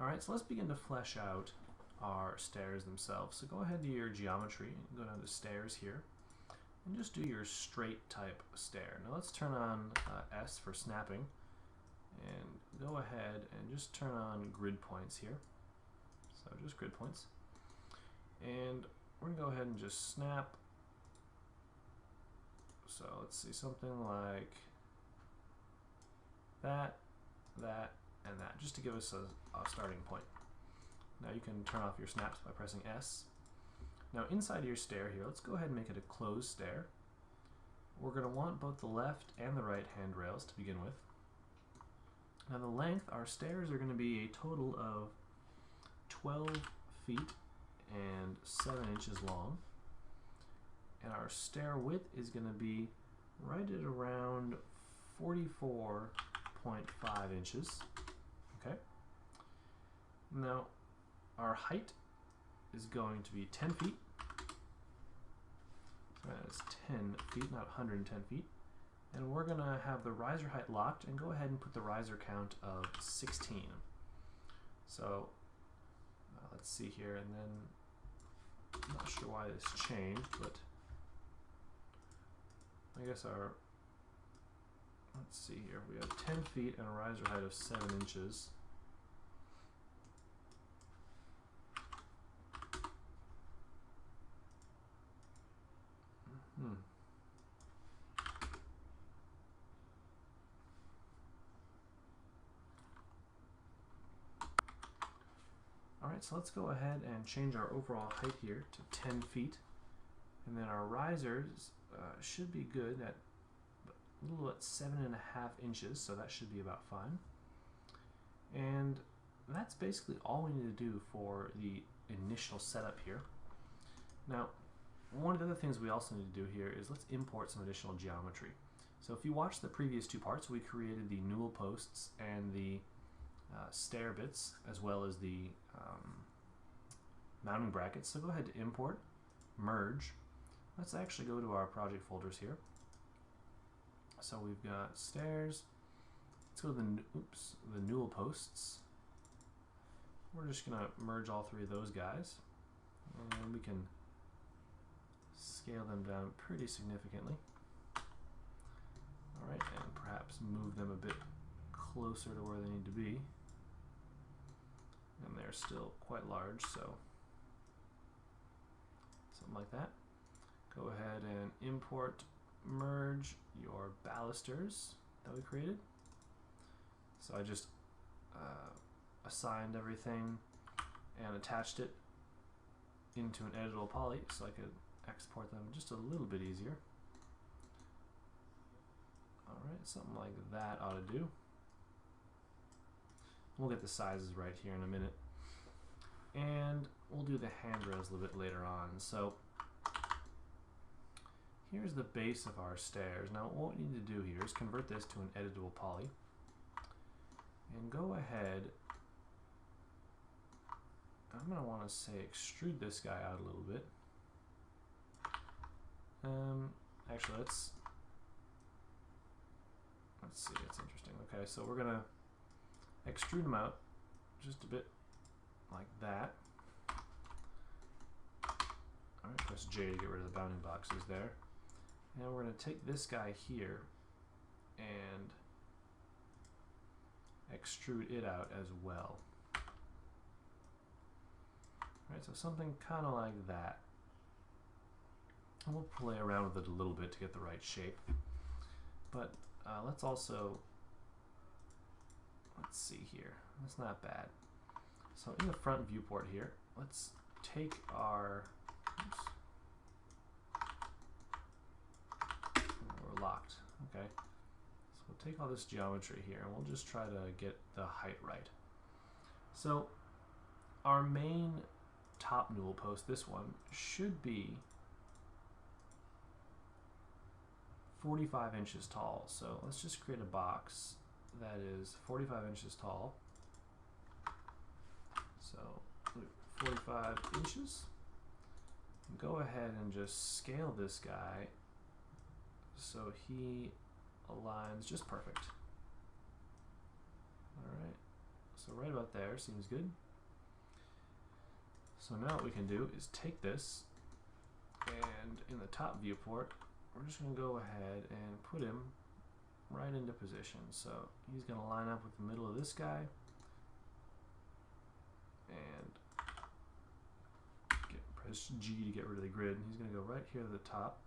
Alright, so let's begin to flesh out our stairs themselves. So go ahead to your geometry and go down to stairs here and just do your straight type stair. Now let's turn on S for snapping and go ahead and just turn on grid points here. So just grid points. And we're going to go ahead and just snap. So let's see, something like that, that, and that, just to give us a starting point. Now you can turn off your snaps by pressing S. Now inside your stair here, let's go ahead and make it a closed stair. We're going to want both the left and the right handrails to begin with. Now the length, our stairs are going to be a total of 12 feet and 7 inches long. And our stair width is going to be right at around 44.5 inches. Okay. Now our height is going to be 10 feet. So that is 10 feet, not 110 feet. And we're going to have the riser height locked and go ahead and put the riser count of 16. So let's see here, and then I'm not sure why this changed, but I guess let's see here, we have 10 feet and a riser height of 7 inches. Alright, so let's go ahead and change our overall height here to 10 feet. And then our risers should be good at a little at 7.5 inches, so that should be about fine. And that's basically all we need to do for the initial setup here. Now, one of the other things we also need to do here is let's import some additional geometry. So if you watch the previous two parts, we created the newel posts and the stair bits, as well as the mounting brackets. So go ahead to import, merge. Let's actually go to our project folders here. So we've got stairs. Let's go to the newel posts. We're just going to merge all three of those guys, and we can scale them down pretty significantly. Alright, and perhaps move them a bit closer to where they need to be. And they're still quite large, so something like that. Go ahead and import, merge your balusters that we created. So I just assigned everything and attached it into an editable poly so I could export them just a little bit easier. Alright, something like that ought to do. We'll get the sizes right here in a minute. And we'll do the handrails a little bit later on. So here's the base of our stairs. Now what we need to do here is convert this to an editable poly. And go ahead, I'm going to want to say extrude this guy out a little bit. Actually, let's see, it's interesting. Okay, so we're going to extrude them out just a bit like that. Alright, press J to get rid of the bounding boxes there. And we're going to take this guy here and extrude it out as well. Alright, so something kind of like that. And we'll play around with it a little bit to get the right shape. But let's also, let's see here, that's not bad. So in the front viewport here, let's take our, we're locked, okay. So we'll take all this geometry here and we'll just try to get the height right. So our main top newel post, this one, should be 45 inches tall. So let's just create a box that is 45 inches tall. So 45 inches. Go ahead and just scale this guy so he aligns just perfect. Alright, So right about there seems good. So now what we can do is take this, and in the top viewport, we're just going to go ahead and put him right into position. So he's going to line up with the middle of this guy, and press G to get rid of the grid. And he's going to go right here to the top.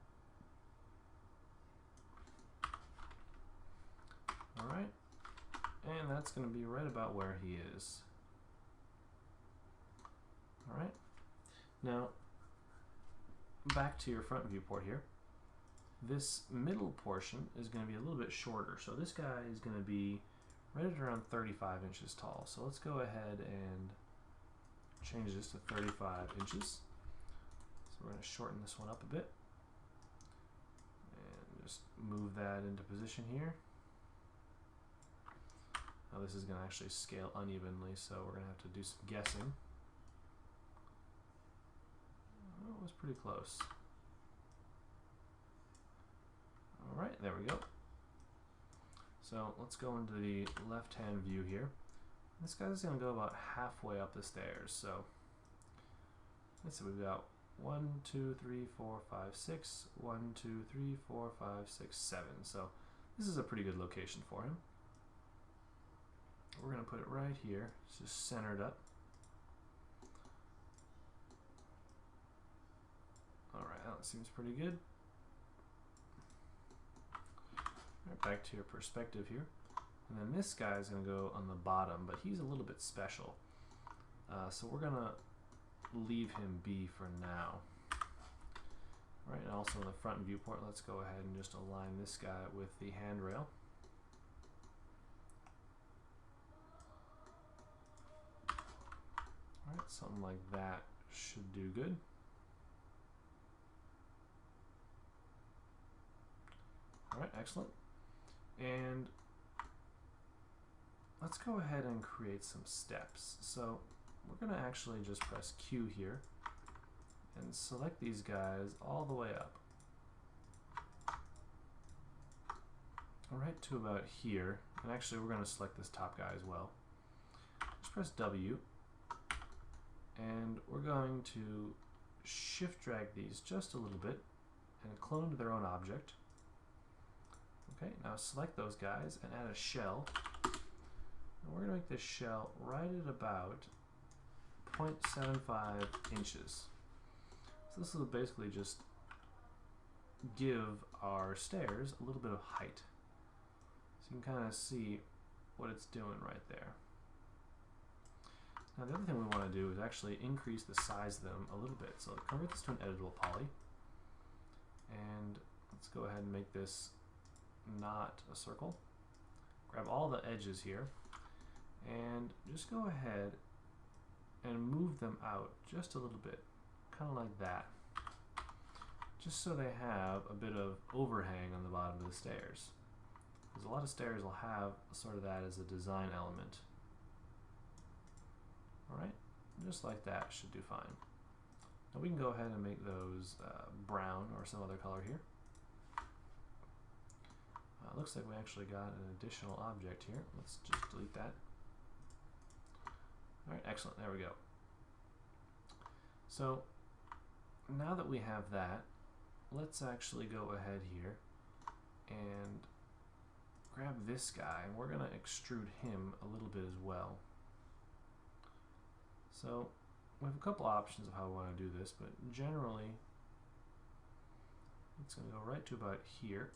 Alright, and that's going to be right about where he is. Alright, now back to your front viewport here. This middle portion is going to be a little bit shorter, so this guy is going to be right at around 35 inches tall. So let's go ahead and change this to 35 inches. So we're going to shorten this one up a bit and just move that into position here. Now this is going to actually scale unevenly, so we're going to have to do some guessing. Oh, it was pretty close. Alright, there we go. So let's go into the left-hand view here. This guy's going to go about halfway up the stairs. So let's see, we've got 1, 2, 3, 4, 5, 6. 1, 2, 3, 4, 5, 6, 7. So this is a pretty good location for him. We're going to put it right here. It's just centered up. Alright, that seems pretty good. Right, back to your perspective here. And then this guy is going to go on the bottom, but he's a little bit special. So we're going to leave him be for now. Right, and also in the front viewport, let's go ahead and just align this guy with the handrail. Alright, something like that should do good. Alright, excellent. And let's go ahead and create some steps. So we're going to actually just press Q here and select these guys all the way up. Alright, to about here. And actually we're going to select this top guy as well. Just press W. And we're going to shift drag these just a little bit and clone to their own object. Okay, now select those guys and add a shell. And we're going to make this shell right at about 0.75 inches. So this will basically just give our stairs a little bit of height. So you can kind of see what it's doing right there. Now the other thing we want to do is actually increase the size of them a little bit. So convert this to an editable poly. And let's go ahead and make this not a circle. Grab all the edges here and just go ahead and move them out just a little bit, kind of like that, just so they have a bit of overhang on the bottom of the stairs, because a lot of stairs will have sort of that as a design element. Alright, just like that should do fine. Now we can go ahead and make those brown or some other color here. Looks like we actually got an additional object here. Let's just delete that. Alright, excellent, there we go. So now that we have that, let's actually go ahead here and grab this guy, and we're going to extrude him a little bit as well. So we have a couple options of how we want to do this, but generally it's going to go right to about here.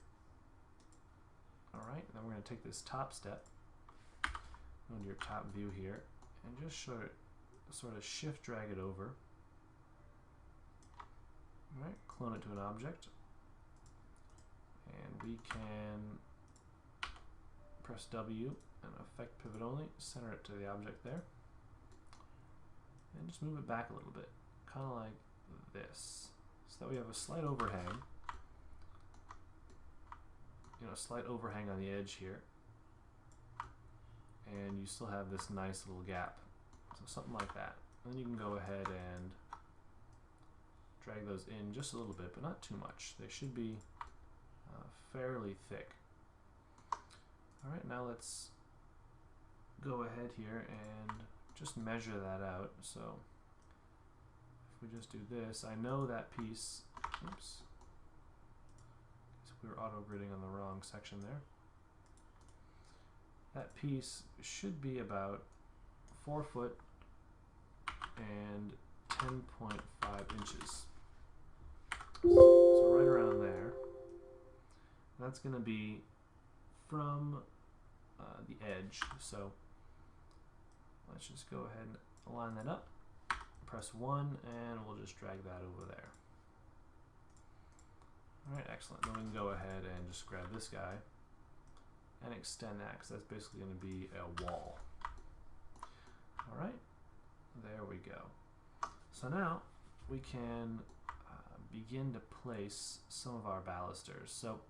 Alright, then we're going to take this top step, go into your top view here, and just sort of shift drag it over. Alright, clone it to an object, and we can press W and effect pivot only, center it to the object there, and just move it back a little bit, kind of like this, so that we have a slight overhang. Slight overhang on the edge here, and you still have this nice little gap, so something like that. And then you can go ahead and drag those in just a little bit, but not too much. They should be fairly thick. Alright, now let's go ahead here and just measure that out. So if we just do this, I know that piece, oops, we were auto-gridding on the wrong section there. That piece should be about 4 foot and 10.5 inches. So right around there. That's going to be from the edge. So let's just go ahead and line that up. Press 1 and we'll just drag that over there. Alright, excellent. Then we can go ahead and just grab this guy and extend that, because that's basically going to be a wall. Alright, there we go. So now we can begin to place some of our balusters. So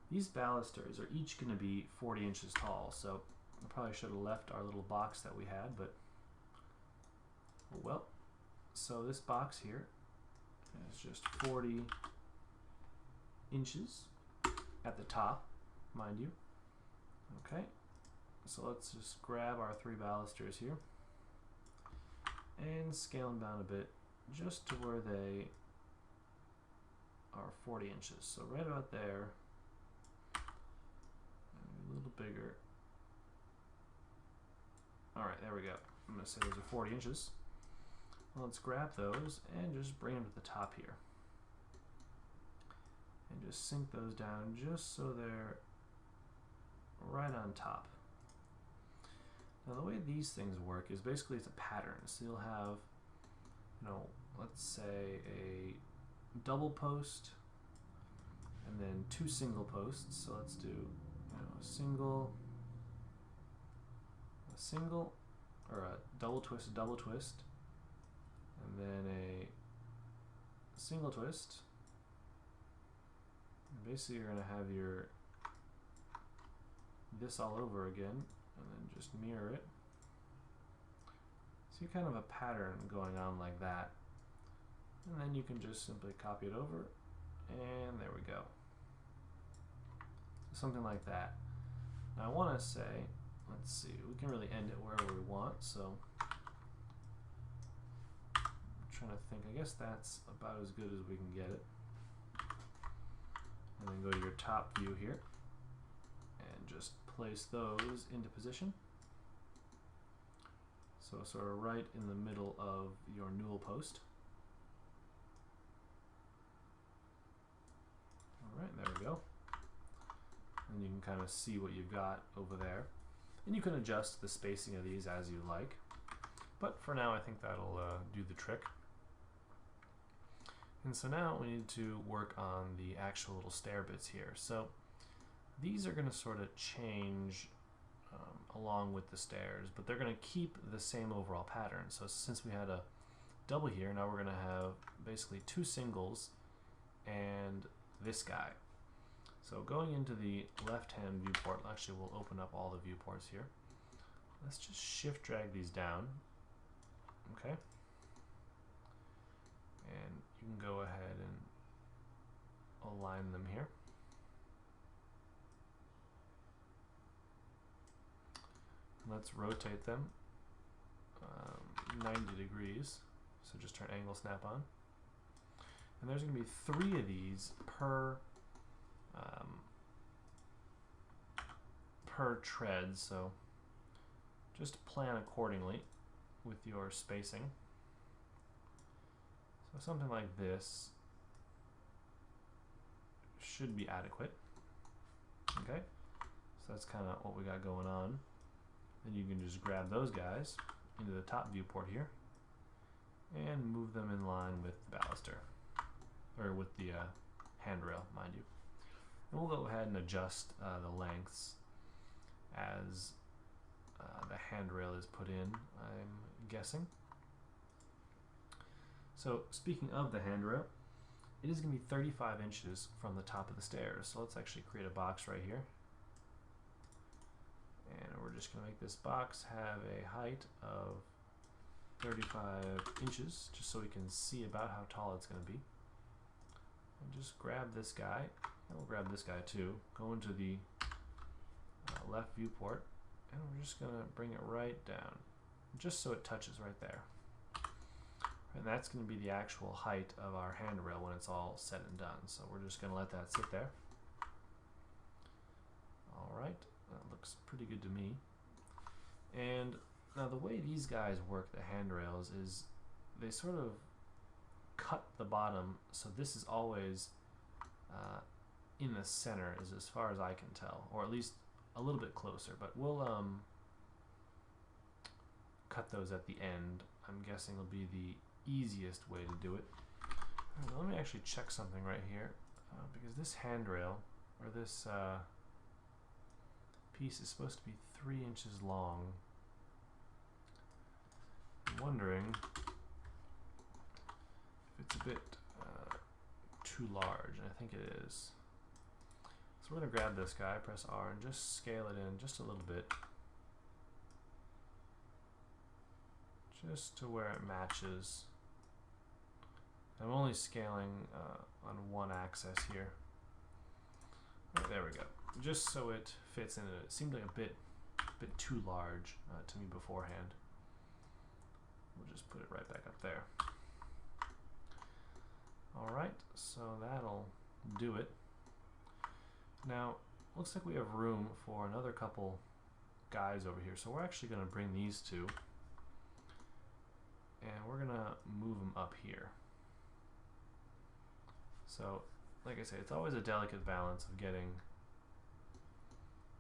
these balusters are each going to be 40 inches tall. So I probably should have left our little box that we had, but oh well. So this box here is just 40 inches at the top, mind you. Okay, so let's just grab our 3 balusters here and scale them down a bit just to where they are 40 inches. So right about there, a little bigger. Alright, there we go. I'm going to say those are 40 inches. Well, let's grab those and just bring them to the top here. And just sink those down just so they're right on top. Now the way these things work is basically it's a pattern. So you'll have, you know, let's say a double post and then 2 single posts. So let's do, you know, a single, or a double twist, and then a single twist. And basically you're going to have your this all over again and then just mirror it. So you kind of a pattern going on like that. And then you can just simply copy it over and there we go. So something like that. Now I want to say, let's see, we can really end it wherever we want. So I'm trying to think, I guess that's about as good as we can get it. And then go to your top view here and just place those into position. So sort of right in the middle of your newel post. Alright, there we go. And you can kind of see what you've got over there. And you can adjust the spacing of these as you like. But for now I think that'll do the trick. And so now we need to work on the actual little stair bits here. So these are going to sort of change along with the stairs, but they're going to keep the same overall pattern. So since we had a double here, now we're going to have basically 2 singles and this guy. So going into the left-hand viewport, actually we'll open up all the viewports here. Let's just shift drag these down. Okay. And you can go ahead and align them here. Let's rotate them 90 degrees. So just turn angle snap on. And there's going to be 3 of these per tread. So just plan accordingly with your spacing. So something like this should be adequate. Okay, so that's kind of what we got going on. Then you can just grab those guys into the top viewport here and move them in line with the baluster, or with the handrail, mind you. And we'll go ahead and adjust the lengths as the handrail is put in, I'm guessing. So speaking of the handrail, it is going to be 35 inches from the top of the stairs. So let's actually create a box right here. And we're just going to make this box have a height of 35 inches, just so we can see about how tall it's going to be. And just grab this guy, and we'll grab this guy too. Go into the left viewport And we're just going to bring it right down, just so it touches right there. And that's going to be the actual height of our handrail when it's all said and done. So we're just going to let that sit there. Alright, that looks pretty good to me. And now the way these guys work, the handrails, is they sort of cut the bottom, so this is always in the center, as far as I can tell, or at least a little bit closer, but we'll cut those at the end. I'm guessing it'll be the easiest way to do it. Right, let me actually check something right here, because this handrail, or this piece, is supposed to be 3 inches long. I'm wondering if it's a bit too large, and I think it is. So we're going to grab this guy, press R, and just scale it in just a little bit, just to where it matches. I'm only scaling on one axis here. Right, there we go. Just so it fits in. It seemed like a bit too large to me beforehand. We'll just put it right back up there. Alright, so that'll do it. Now, looks like we have room for another couple guys over here, so we're actually going to bring these two, and we're going to move them up here. So, like I say, it's always a delicate balance of getting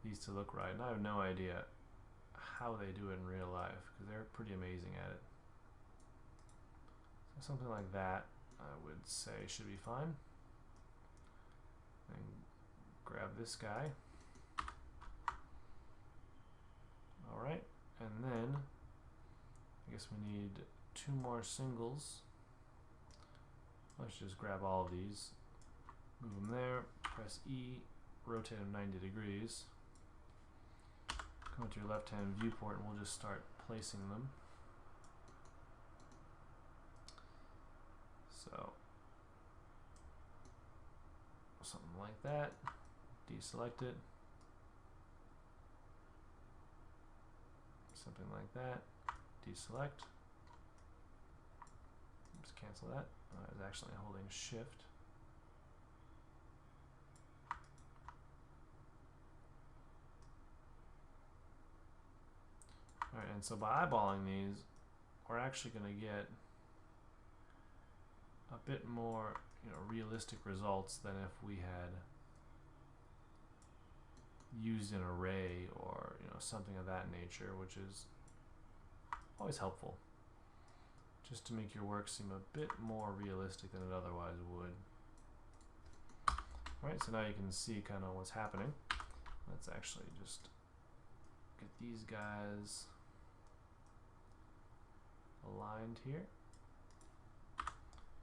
these to look right, and I have no idea how they do it in real life, because they're pretty amazing at it. So something like that, I would say, should be fine. And grab this guy. Alright, and then I guess we need 2 more singles. Let's just grab all of these, move them there, press E, rotate them 90 degrees. Go to your left-hand viewport and we'll just start placing them. So, something like that. Deselect it. Something like that. Deselect. Just cancel that. I was actually holding Shift. Alright, and so by eyeballing these, we're actually going to get a bit more, realistic results than if we had used an array or something of that nature, which is always helpful, just to make your work seem a bit more realistic than it otherwise would. Alright, so now you can see kind of what's happening. Let's actually just get these guys aligned here.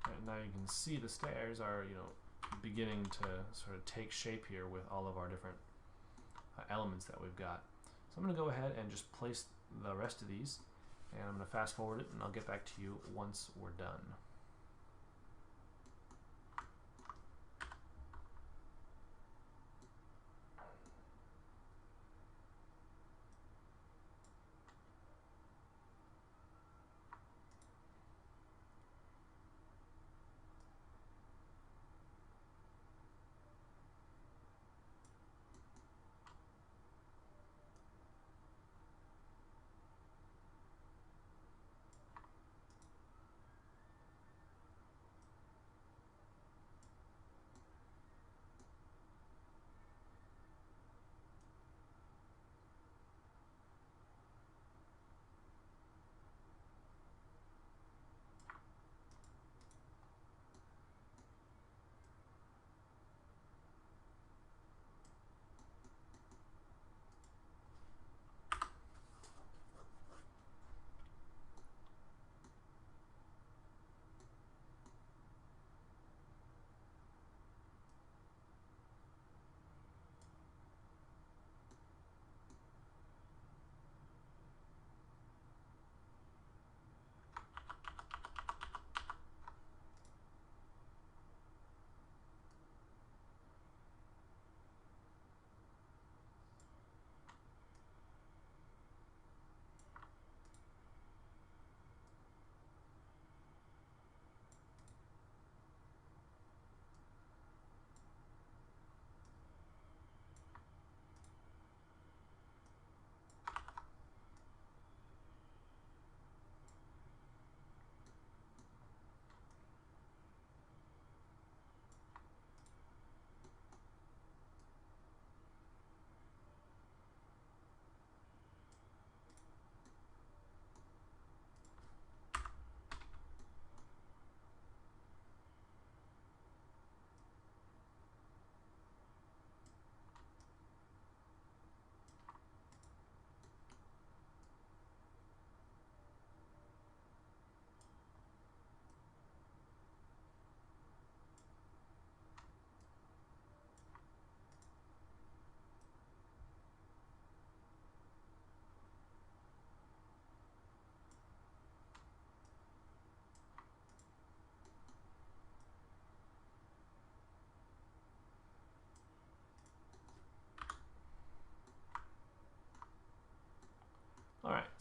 Right, now you can see the stairs are, beginning to sort of take shape here with all of our different elements that we've got. So I'm going to go ahead and just place the rest of these, and I'm going to fast forward it, and I'll get back to you once we're done.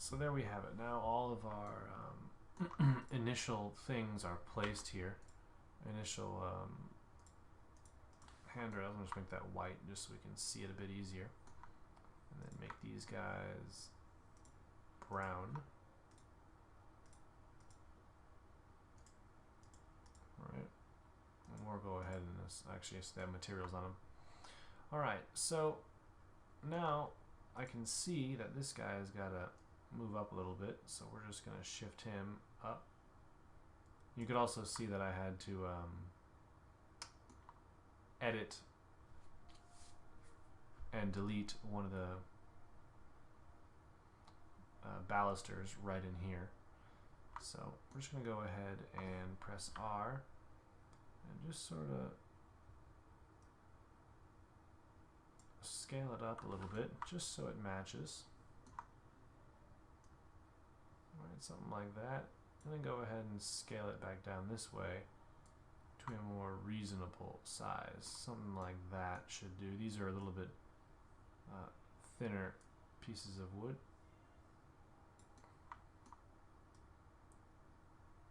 so there we have it. Now all of our initial things are placed here. Initial handrails. I'm just make that white just so we can see it a bit easier. And then make these guys brown. Alright. And we'll go ahead and actually they have materials on them. Alright, so now I can see that this guy has got to move up a little bit, so we're just going to shift him up. You could also see that I had to edit and delete one of the balusters right in here. So we're just going to go ahead and press R and just sort of scale it up a little bit just so it matches. Alright, something like that. And then go ahead and scale it back down this way to a more reasonable size. Something like that should do. These are a little bit thinner pieces of wood.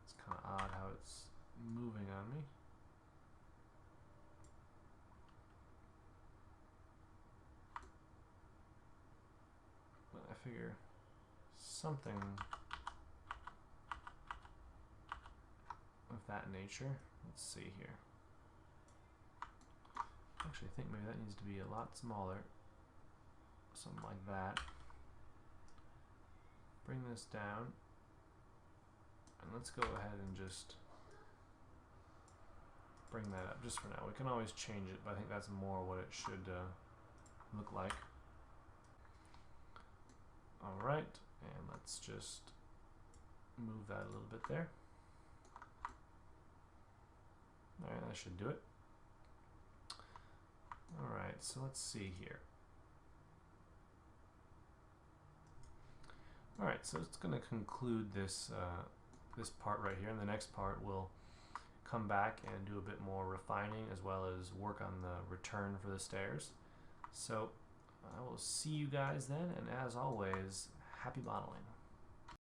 It's kind of odd how it's moving on me. But I figure something of that nature. Let's see here. Actually, I think maybe that needs to be a lot smaller. Something like that. Bring this down. And let's go ahead and just bring that up just for now. We can always change it, but I think that's more what it should look like. Alright, and let's just move that a little bit there. Alright, that should do it. Alright, so let's see here. Alright, so it's going to conclude this this part right here. In the next part, we'll come back and do a bit more refining as well as work on the return for the stairs. So I will see you guys then, and as always, happy modeling.